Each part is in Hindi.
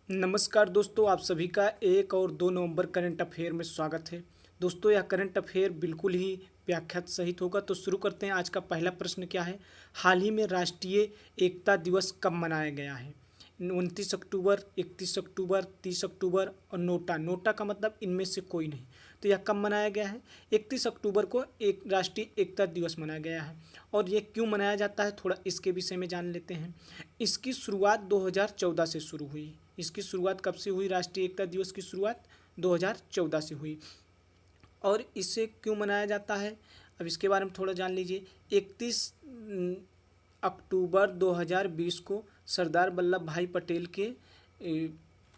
नमस्कार दोस्तों, आप सभी का 1 और 2 नवंबर करंट अफेयर में स्वागत है। दोस्तों, यह करंट अफेयर बिल्कुल ही व्याख्यात सहित होगा। तो शुरू करते हैं। आज का पहला प्रश्न क्या है? हाल ही में राष्ट्रीय एकता दिवस कब मनाया गया है? 29 अक्टूबर, 31 अक्टूबर, 30 अक्टूबर और नोटा। नोटा का मतलब इनमें से कोई नहीं। तो यह कब मनाया गया है? 31 अक्टूबर को एक राष्ट्रीय एकता दिवस मनाया गया है। और ये क्यों मनाया जाता है, थोड़ा इसके विषय में जान लेते हैं। इसकी शुरुआत 2014 से शुरू हुई। इसकी शुरुआत कब से हुई? राष्ट्रीय एकता दिवस की शुरुआत 2014 से हुई। और इसे क्यों मनाया जाता है, अब इसके बारे में थोड़ा जान लीजिए। 31 अक्टूबर 2020 को सरदार वल्लभ भाई पटेल के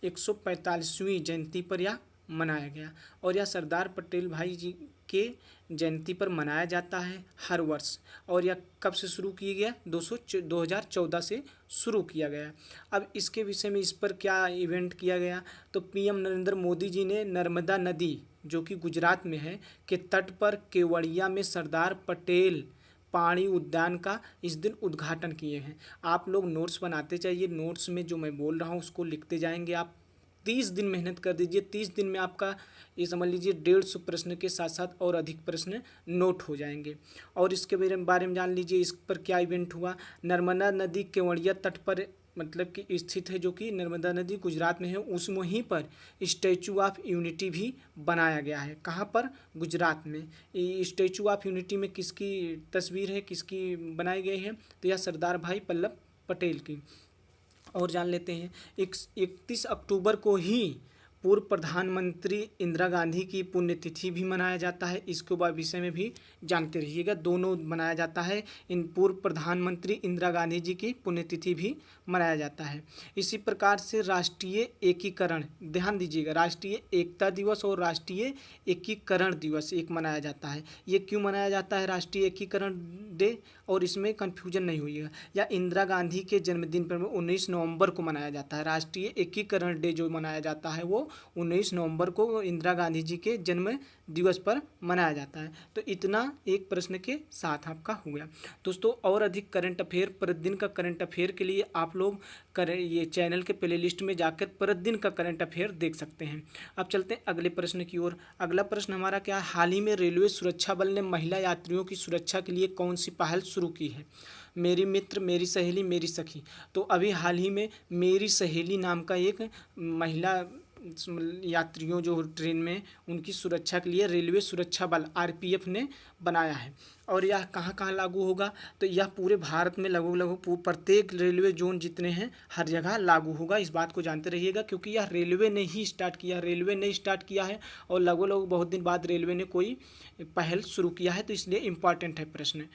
145वीं जयंती पर यह मनाया गया। और यह सरदार पटेल भाई जी के जयंती पर मनाया जाता है हर वर्ष। और यह कब से शुरू किया गया? 2014 से शुरू किया गया। अब इसके विषय में, इस पर क्या इवेंट किया गया, तो पीएम नरेंद्र मोदी जी ने नर्मदा नदी, जो कि गुजरात में है, के तट पर केवड़िया में सरदार पटेल पानी उद्यान का इस दिन उद्घाटन किए हैं। आप लोग नोट्स बनाते जाइए। नोट्स में जो मैं बोल रहा हूँ उसको लिखते जाएंगे। आप 30 दिन मेहनत कर दीजिए। 30 दिन में आपका ये समझ लीजिए 150 प्रश्न के साथ साथ और अधिक प्रश्न नोट हो जाएंगे। और इसके बारे में जान लीजिए, इस पर क्या इवेंट हुआ। नर्मदा नदी केवड़िया तट पर मतलब कि स्थित है, जो कि नर्मदा नदी गुजरात में है। उस वहीं पर स्टैचू ऑफ यूनिटी भी बनाया गया है। कहाँ पर? गुजरात में। स्टैचू ऑफ यूनिटी में किसकी तस्वीर है, किसकी बनाई गई है? तो यह सरदार भाई वल्लभ पटेल की। और जान लेते हैं, 31 अक्टूबर को ही पूर्व प्रधानमंत्री इंदिरा गांधी की पुण्यतिथि भी मनाया जाता है। इसके विषय में भी जानते रहिएगा। दोनों मनाया जाता है। इन पूर्व प्रधानमंत्री इंदिरा गांधी जी की पुण्यतिथि भी मनाया जाता है। इसी प्रकार से राष्ट्रीय एकीकरण, ध्यान दीजिएगा, राष्ट्रीय एकता दिवस और राष्ट्रीय एकीकरण दिवस एक मनाया जाता है। ये क्यों मनाया जाता है राष्ट्रीय एकीकरण डे? और इसमें कन्फ्यूजन नहीं होइएगा। या इंदिरा गांधी के जन्मदिन पर 19 नवंबर को मनाया जाता है। राष्ट्रीय एकीकरण डे जो मनाया जाता है वो 19 नवंबर को इंदिरा गांधी जी के जन्म दिवस पर मनाया जाता है। तो इतना एक प्रश्न के साथ आपका हो गया। दोस्तों, और अधिक करंट अफेयर, प्रतिदिन का करंट अफेयर के लिए आप लोग ये चैनल के प्ले लिस्ट में जाकर प्रतिदिन का करंट अफेयर देख सकते हैं। अब चलते हैं अगले प्रश्न की ओर। अगला प्रश्न हमारा क्या है? हाल ही में रेलवे सुरक्षा बल ने महिला यात्रियों की सुरक्षा के लिए कौन सी पहल शुरू की है? मेरी मित्र, मेरी सहेली, मेरी सखी। तो अभी हाल ही में मेरी सहेली नाम का एक महिला यात्रियों जो ट्रेन में, उनकी सुरक्षा के लिए रेलवे सुरक्षा बल आरपीएफ ने बनाया है। और यह कहाँ कहाँ लागू होगा? तो यह पूरे भारत में लगभग लगभग प्रत्येक रेलवे जोन जितने हैं हर जगह लागू होगा। इस बात को जानते रहिएगा, क्योंकि यह रेलवे ने ही स्टार्ट किया, रेलवे ने स्टार्ट किया है। और लगभग लगभग बहुत दिन बाद रेलवे ने कोई पहल शुरू किया है, तो इसलिए इम्पॉर्टेंट है प्रश्न।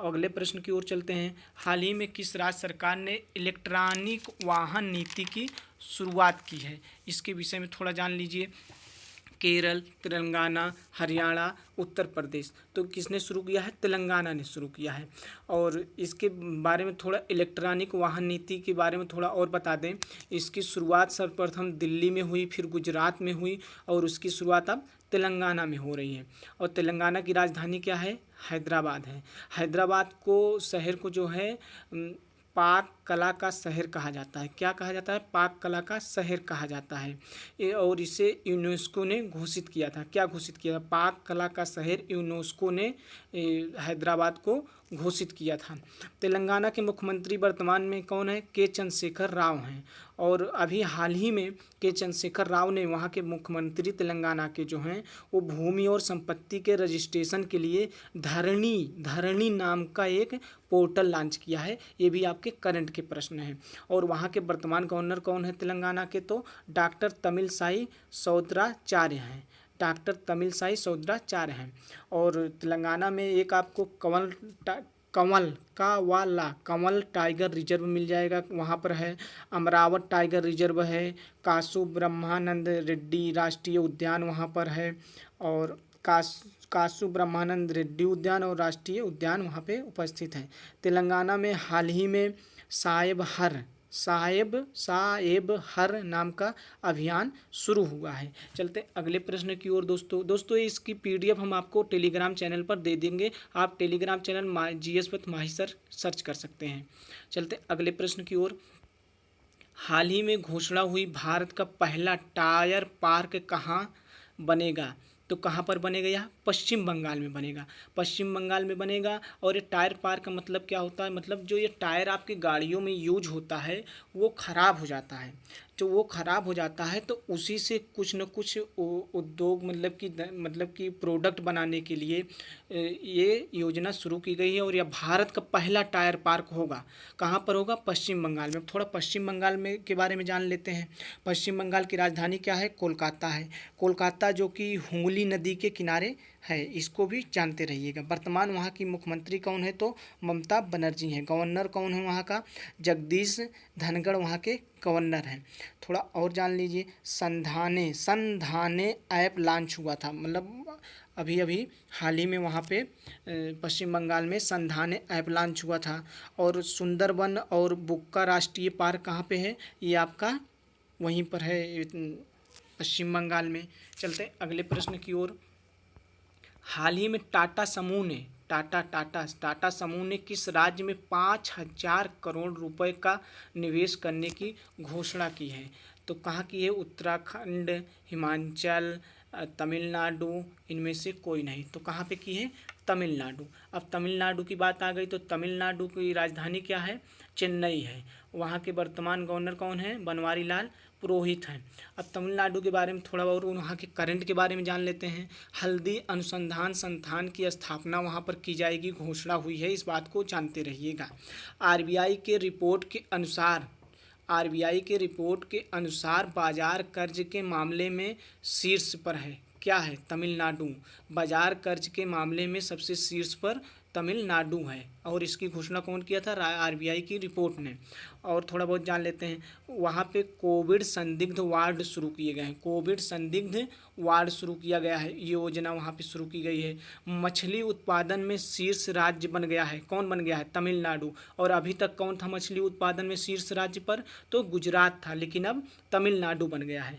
अगले प्रश्न की ओर चलते हैं। हाल ही में किस राज्य सरकार ने इलेक्ट्रॉनिक वाहन नीति की शुरुआत की है? इसके विषय में थोड़ा जान लीजिए। केरल, तेलंगाना, हरियाणा, उत्तर प्रदेश। तो किसने शुरू किया है? तेलंगाना ने शुरू किया है। और इसके बारे में थोड़ा, इलेक्ट्रॉनिक वाहन नीति के बारे में थोड़ा और बता दें। इसकी शुरुआत सर्वप्रथम दिल्ली में हुई, फिर गुजरात में हुई, और उसकी शुरुआत अब तेलंगाना में हो रही है। और तेलंगाना की राजधानी क्या है? हैदराबाद है। हैदराबाद को, शहर को जो है पाक कला का शहर कहा जाता है। क्या कहा जाता है? पाक कला का शहर कहा जाता है। और इसे यूनेस्को ने घोषित किया था। क्या घोषित किया था? पाक कला का शहर यूनेस्को ने हैदराबाद को घोषित किया था। तेलंगाना के मुख्यमंत्री वर्तमान में कौन है? के चंद्रशेखर राव हैं। और अभी हाल ही में के चंद्रशेखर राव ने, वहाँ के मुख्यमंत्री तेलंगाना के जो हैं, वो भूमि और संपत्ति के रजिस्ट्रेशन के लिए धरणी नाम का एक पोर्टल लॉन्च किया है। ये भी आपके करंट के प्रश्न हैं। और वहाँ के वर्तमान गवर्नर कौन है तेलंगाना के? तो डॉक्टर तमिलसाई सौंदराचार्य हैं। डॉक्टर तमिलसाई सौंदराचार्य हैं। और तेलंगाना में एक आपको कंवल टाइगर रिजर्व मिल जाएगा, वहाँ पर है। अमरावत टाइगर रिजर्व है। कासु ब्रह्मानंद रेड्डी राष्ट्रीय उद्यान वहाँ पर है। और कासु ब्रह्मानंद रेड्डी उद्यान और राष्ट्रीय उद्यान वहाँ पे उपस्थित हैं। तेलंगाना में हाल ही में साहेब हर नाम का अभियान शुरू हुआ है। चलते अगले प्रश्न की ओर। दोस्तों इसकी पीडीएफ हम आपको टेलीग्राम चैनल पर दे देंगे। आप Telegram channel GS with Mahi sir search कर सकते हैं। चलते अगले प्रश्न की ओर। हाल ही में घोषणा हुई भारत का पहला टायर पार्क कहाँ बनेगा? तो कहाँ पर बनेगा? यह पश्चिम बंगाल में बनेगा। पश्चिम बंगाल में बनेगा। और ये टायर पार्क का मतलब क्या होता है? मतलब जो ये टायर आपकी गाड़ियों में यूज होता है वो ख़राब हो जाता है। जो वो ख़राब हो जाता है तो उसी से कुछ न कुछ उद्योग मतलब कि प्रोडक्ट बनाने के लिए ये योजना शुरू की गई है। और यह भारत का पहला टायर पार्क होगा। कहाँ पर होगा? पश्चिम बंगाल में। थोड़ा पश्चिम बंगाल में के बारे में जान लेते हैं। पश्चिम बंगाल की राजधानी क्या है? कोलकाता है। कोलकाता जो कि हुगली नदी के किनारे है, इसको भी जानते रहिएगा। वर्तमान वहाँ की मुख्यमंत्री कौन है? तो ममता बनर्जी हैं। गवर्नर कौन है वहाँ का? जगदीश धनखड़ वहाँ के गवर्नर हैं। थोड़ा और जान लीजिए। संधाने ऐप लॉन्च हुआ था, मतलब अभी अभी हाल ही में वहाँ पे पश्चिम बंगाल में संधाने ऐप लॉन्च हुआ था। और सुंदरबन और बुक्का राष्ट्रीय पार्क कहाँ पे है? ये आपका वहीं पर है, पश्चिम बंगाल में। चलते हैं अगले प्रश्न की ओर। हाल ही में टाटा समूह ने किस राज्य में 5,000 करोड़ रुपए का निवेश करने की घोषणा की है? तो कहाँ की है? उत्तराखंड, हिमाचल, तमिलनाडु, इनमें से कोई नहीं। तो कहाँ पे की है? तमिलनाडु। अब तमिलनाडु की बात आ गई तो तमिलनाडु की राजधानी क्या है? चेन्नई है। वहाँ के वर्तमान गवर्नर कौन है? बनवारी लाल पुरोहित हैं। अब तमिलनाडु के बारे में थोड़ा और वहाँ के करंट के बारे में जान लेते हैं। हल्दी अनुसंधान संस्थान की स्थापना वहाँ पर की जाएगी, घोषणा हुई है, इस बात को जानते रहिएगा। आरबीआई के रिपोर्ट के अनुसार बाजार कर्ज के मामले में शीर्ष पर है। क्या है? तमिलनाडु। बाजार कर्ज के मामले में सबसे शीर्ष पर तमिलनाडु है। और इसकी घोषणा कौन किया था? आरबीआई की रिपोर्ट ने। और थोड़ा बहुत जान लेते हैं। वहाँ पे कोविड संदिग्ध वार्ड शुरू किए गए हैं। कोविड संदिग्ध वार्ड शुरू किया गया है, ये योजना वहाँ पे शुरू की गई है। मछली उत्पादन में शीर्ष राज्य बन गया है। कौन बन गया है? तमिलनाडु। और अभी तक कौन था मछली उत्पादन में शीर्ष राज्य पर? तो गुजरात था, लेकिन अब तमिलनाडु बन गया है।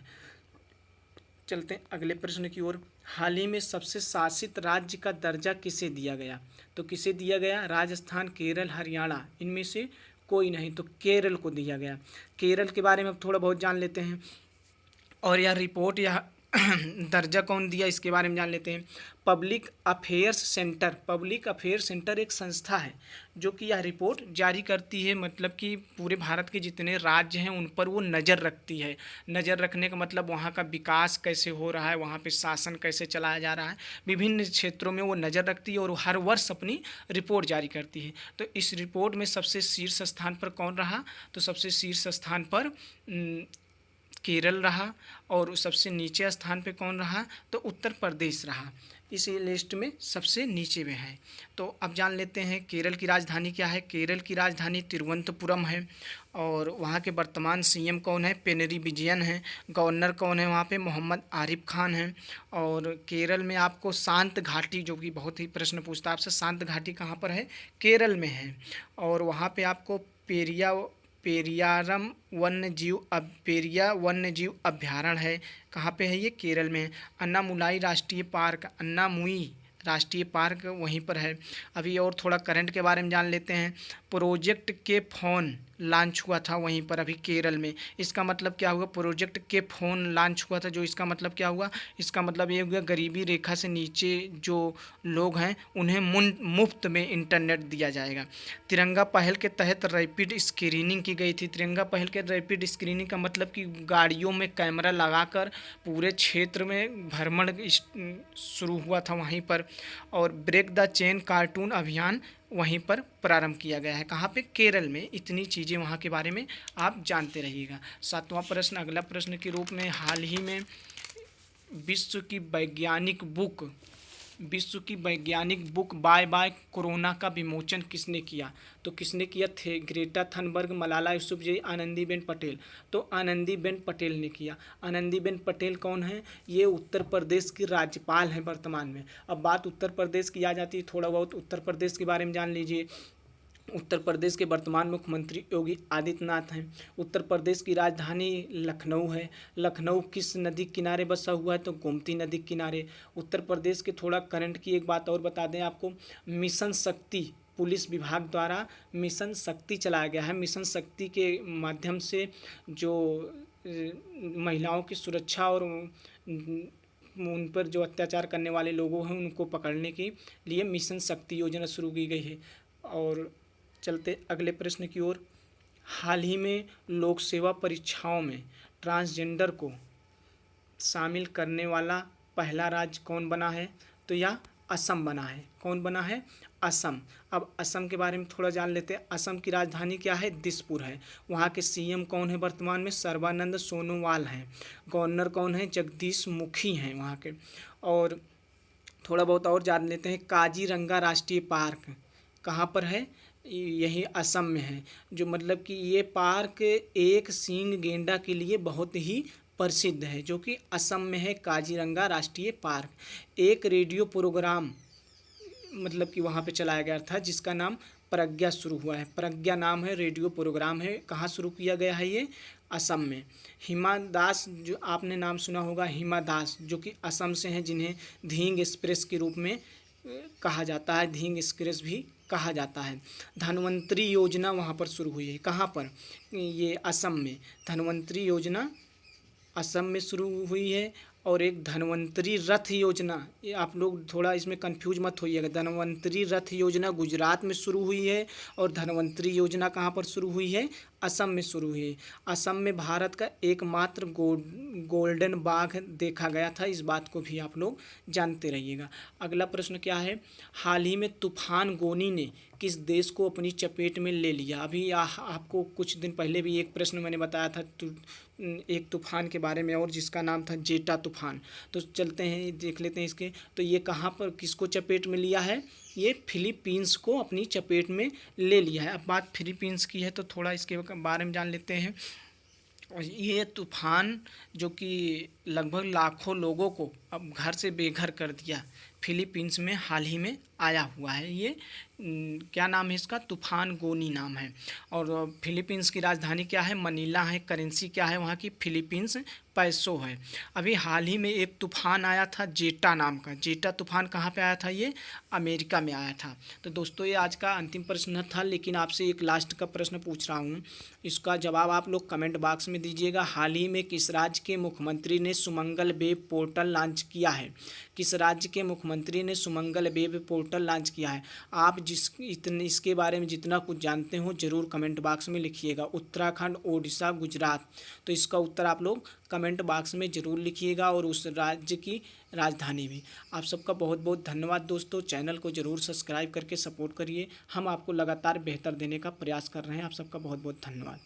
चलते हैं अगले प्रश्न की ओर। हाल ही में सबसे शासित राज्य का दर्जा किसे दिया गया? तो किसे दिया गया? राजस्थान, केरल, हरियाणा, इनमें से कोई नहीं। तो केरल को दिया गया। केरल के बारे में अब थोड़ा बहुत जान लेते हैं। और यह रिपोर्ट, यह दर्जा कौन दिया, इसके बारे में जान लेते हैं। पब्लिक अफेयर्स सेंटर एक संस्था है जो कि यह रिपोर्ट जारी करती है। मतलब कि पूरे भारत के जितने राज्य हैं उन पर वो नज़र रखती है। नज़र रखने का मतलब वहाँ का विकास कैसे हो रहा है, वहाँ पे शासन कैसे चलाया जा रहा है, विभिन्न क्षेत्रों में वो नज़र रखती है और हर वर्ष अपनी रिपोर्ट जारी करती है। तो इस रिपोर्ट में सबसे शीर्ष स्थान पर कौन रहा? तो सबसे शीर्ष स्थान पर केरल रहा। और सबसे नीचे स्थान पे कौन रहा? तो उत्तर प्रदेश रहा। इस लिस्ट में सबसे नीचे में है। तो अब जान लेते हैं केरल की राजधानी क्या है। केरल की राजधानी तिरुवनंतपुरम है। और वहाँ के वर्तमान सीएम कौन है? पिनरई विजयन है। गवर्नर कौन है वहाँ पे? मोहम्मद आरिफ खान हैं। और केरल में आपको शांत घाटी, जो कि बहुत ही प्रश्न पूछता है आपसे, शांत घाटी कहाँ पर है? केरल में है। और वहाँ पे आपको पेरिया वन्यजीव अभ्यारण्य है। कहाँ पे है ये? केरल में है। अन्नामुलाई राष्ट्रीय पार्क वहीं पर है। अभी और थोड़ा करंट के बारे में जान लेते हैं। प्रोजेक्ट के फोन लॉन्च हुआ था वहीं पर अभी केरल में। इसका मतलब क्या हुआ? प्रोजेक्ट के फोन लॉन्च हुआ था, जो इसका मतलब क्या हुआ? इसका मतलब ये हुआ गरीबी रेखा से नीचे जो लोग हैं उन्हें मुफ्त में इंटरनेट दिया जाएगा। तिरंगा पहल के तहत रैपिड स्क्रीनिंग की गई थी। तिरंगा पहल के रैपिड स्क्रीनिंग का मतलब कि गाड़ियों में कैमरा लगाकर पूरे क्षेत्र में भ्रमण शुरू हुआ था वहीं पर। और ब्रेक द चेन कार्टून अभियान वहीं पर प्रारंभ किया गया है। कहाँ पे? केरल में। इतनी चीज़ें वहाँ के बारे में आप जानते रहिएगा। सातवां प्रश्न, अगला प्रश्न के रूप में, हाल ही में विश्व की वैज्ञानिक बुक बाय बाय कोरोना का विमोचन किसने किया? तो किसने किया थे? Greta Thunberg, Malala Yousafzai, Anandiben Patel. तो आनंदीबेन पटेल ने किया। आनंदीबेन पटेल कौन है? ये उत्तर प्रदेश की राज्यपाल हैं वर्तमान में। अब बात उत्तर प्रदेश की आ जाती है, थोड़ा बहुत उत्तर प्रदेश के बारे में जान लीजिए। उत्तर प्रदेश के वर्तमान मुख्यमंत्री योगी आदित्यनाथ हैं। उत्तर प्रदेश की राजधानी लखनऊ है। लखनऊ किस नदी किनारे बसा हुआ है? तो गोमती नदी किनारे। उत्तर प्रदेश के थोड़ा करंट की एक बात और बता दें आपको। मिशन शक्ति पुलिस विभाग द्वारा मिशन शक्ति चलाया गया है। मिशन शक्ति के माध्यम से जो महिलाओं की सुरक्षा और उन पर जो अत्याचार करने वाले लोगों हैं उनको पकड़ने के लिए मिशन शक्ति योजना शुरू की गई है। और चलते अगले प्रश्न की ओर। हाल ही में लोक सेवा परीक्षाओं में ट्रांसजेंडर को शामिल करने वाला पहला राज्य कौन बना है? तो यह असम बना है। कौन बना है? असम। अब असम के बारे में थोड़ा जान लेते हैं। असम की राजधानी क्या है? दिसपुर है। वहाँ के सीएम कौन है वर्तमान में? सर्बानंद सोनोवाल हैं। गवर्नर कौन है? जगदीश मुखी हैं वहाँ के। और थोड़ा बहुत और जान लेते हैं। काजीरंगा राष्ट्रीय पार्क कहाँ पर है? यही असम में है। जो मतलब कि ये पार्क एक सींग गेंडा के लिए बहुत ही प्रसिद्ध है, जो कि असम में है काजीरंगा राष्ट्रीय पार्क। एक रेडियो प्रोग्राम मतलब कि वहाँ पे चलाया गया था जिसका नाम प्रज्ञा शुरू हुआ है। प्रज्ञा नाम है, रेडियो प्रोग्राम है। कहाँ शुरू किया गया है ये? असम में। हिमा दास, जो आपने नाम सुना होगा, हिमा दास, जो कि असम से हैं, जिन्हें धींग एक्सप्रेस के रूप में कहा जाता है, धींग एक्सप्रेस भी कहा जाता है। धन्वंतरी योजना वहाँ पर शुरू हुई है। कहाँ पर? ये असम में। धन्वंतरी योजना असम में शुरू हुई है। और एक धन्वंतरी रथ योजना, ये आप लोग थोड़ा इसमें कंफ्यूज मत होइएगा। धन्वंतरी रथ योजना गुजरात में शुरू हुई है और धन्वंतरी योजना कहाँ पर शुरू हुई है? असम में शुरू हुई है। असम में भारत का एकमात्र गोल्डन बाघ देखा गया था। इस बात को भी आप लोग जानते रहिएगा। अगला प्रश्न क्या है? हाल ही में तूफान गोनी ने किस देश को अपनी चपेट में ले लिया? अभी आपको कुछ दिन पहले भी एक प्रश्न मैंने बताया था एक तूफान के बारे में, और जिसका नाम था जेटा तूफान। तो चलते हैं देख लेते हैं इसके। तो ये कहाँ पर किसको चपेट में लिया है? ये फिलीपींस को अपनी चपेट में ले लिया है। अब बात फिलीपींस की है तो थोड़ा इसके बारे में जान लेते हैं। और ये तूफान जो कि लगभग लाखों लोगों को अब घर से बेघर कर दिया, फिलीपींस में हाल ही में आया हुआ है। ये क्या नाम है इसका? तूफान गोनी नाम है। और फिलीपींस की राजधानी क्या है? मनीला है। करेंसी क्या है वहाँ की? फिलीपींस पैसो है। अभी हाल ही में एक तूफान आया था जेटा नाम का। जेटा तूफान कहाँ पे आया था? ये अमेरिका में आया था। तो दोस्तों ये आज का अंतिम प्रश्न था, लेकिन आपसे एक लास्ट का प्रश्न पूछ रहा हूँ, इसका जवाब आप लोग कमेंट बॉक्स में दीजिएगा। हाल ही में किस राज्य के मुख्यमंत्री ने सुमंगल वेब पोर्टल लॉन्च किया है? किस राज्य के मुख्यमंत्री ने सुमंगल वेब पोर्टल लॉन्च किया है? आप इसके बारे में जितना कुछ जानते हो ज़रूर कमेंट बॉक्स में लिखिएगा। उत्तराखंड, ओडिशा, गुजरात। तो इसका उत्तर आप लोग कमेंट बॉक्स में ज़रूर लिखिएगा और उस राज्य की राजधानी भी। आप सबका बहुत बहुत धन्यवाद दोस्तों। चैनल को ज़रूर सब्सक्राइब करके सपोर्ट करिए। हम आपको लगातार बेहतर देने का प्रयास कर रहे हैं। आप सबका बहुत बहुत धन्यवाद।